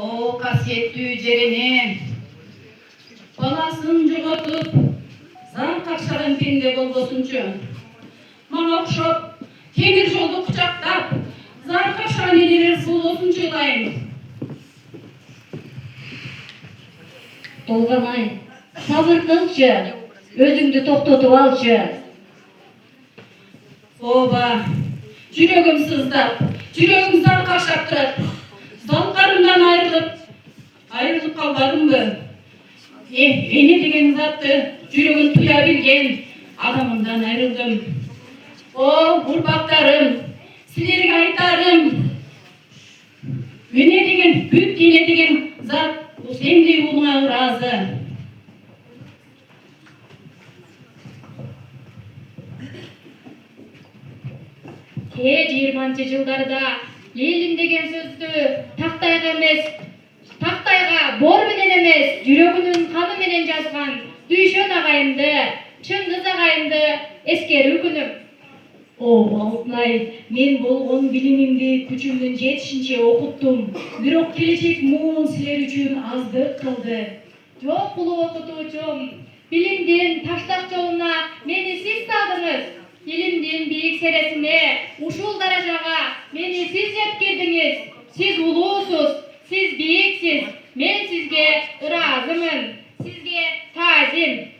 O kasiyettүү жерине баласын жоготуп, заң какшаган пенде болбосунчу. Мага окшоп, темир жолду кучактап, заң какшаган энелер болбосунчу ылайын. Толгамай, сабыр кылчы, өзүңдү токтотуп алчы. Оба, жүрөгүм сыздап, жүрөгүм заң какшап турат. Залкарымдан айрылып калбадымбы? Эне деген затты жүрөгүн туя билген адамымдан айрылдым. О, урпактарым, силерге айтарым. Эне деген, бүт эне деген зат сендей уулуңа ыраазы. Те 20-чы жылдарда элим деген сөздү тактайга эмес, тактайга бор менен эмес, жүрөгүнүн каны менен жазган Дүйшөн агайымды, Чыңгыз агайымды эскерүү күнүм. О, Алтынай, мен болгон билимимди күчүмдүн жетишинче окуттум. Бирок келечек муун силер үчүн аздык кылды. Жок улуу окутуучум, билимдин таштак жолуна мени сиз салдыңыз. Илимдин бийик сересине, ушул даражага мени сиз жеткирдиңиз. Сиз улуусуз, сиз бийиксиз. Мен сизге ыраазымын. Сизге таазим.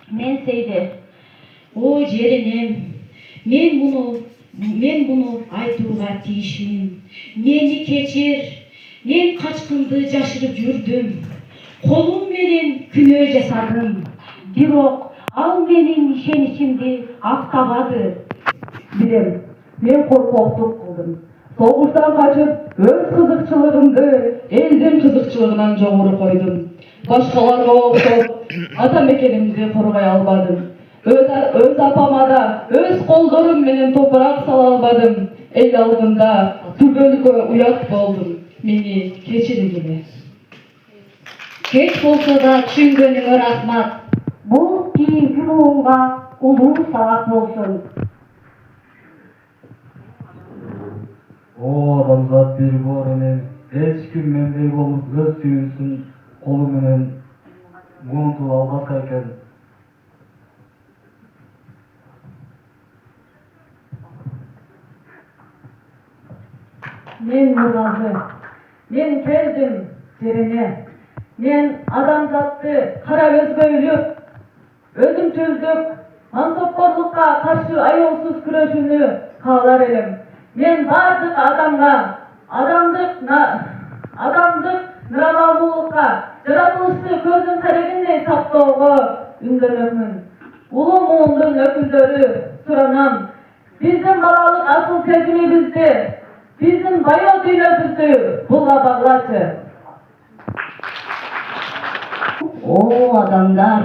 Мен Сейде, о жеринем, мен буну айтууга тийишмин. Мени кечир, мен качкынды жашырып жүрдүм. Колум менен күнөө жасадым. Бирок ал менин ишеничимди актабады. Билем, мен коркоктук кылдым. Согуштан качып, өз кызыкчылыгымды элдин кызыкчылыгынан жогору койдум. Башкаларга окшоп, ата мекенимди коргой албадым. Өз апама да өз колдорум менен топурак сала албадым. Эл алдында түгөлгө уят болдум. Мени кечиргиле. Кеч болсо да түшүнгөнүңө рахмат. Бул кийинки буунга улуу сабак болсун. О адамзат бир бор менен эч ким мендей болуп өз сүйүүсүн колу менен муунтуп албаска экен. Мен мургазы, мен келдим жерине. Мен адамзатты кара көзгөйлүп, өзүм түздүк, мансапкорлукка каршы аялсыз күрөшүүнү каалар элем. Мен бардык адамга, адамдык ныралуулукка, жаратылышты көздүн карегиндей сактоого үндөнөмүн. Улуу муундун өкүлдөрү суранам. Биздин балалык асыл сезимибизди, биздин баяу дүйнөбүздү буга баглачы. О адамдар,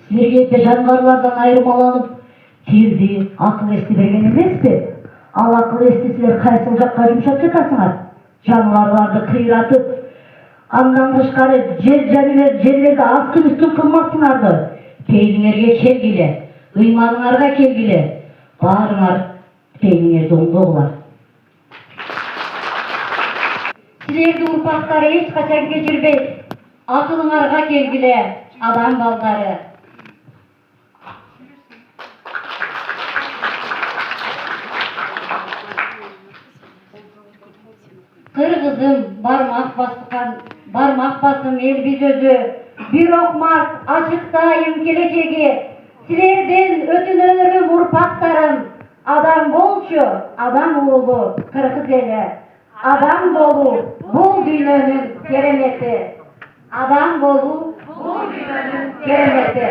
силерге жаныбарлардан айырмаланып, тилди, акыл эсти берген эмеспи? Ал акыл эсти силер кайсыл жакка жумшап жатасыңар? Жаныбарларды кыйратып, андан тышкары жерлерди астын үстүн кылмаксыңарды. Пейилиңерге келгиле, ыйманыңарга келгиле. Баарыңар пейилиңерди оңдогула. Силерди урпактары эч качан кечирбейт. Акылыңарга келгиле, адам балдары. Кыргызым бармак басым эл бизнөзү, бир окмак ачыктайым келечеги. Силердин өтүнөрүм урпактарым. Адам болчу, адам уулу, кыргыз эли. Адам болуу, бул дүйнөнүн керемети. Адам болуу, бул дүйнөнүн керемети.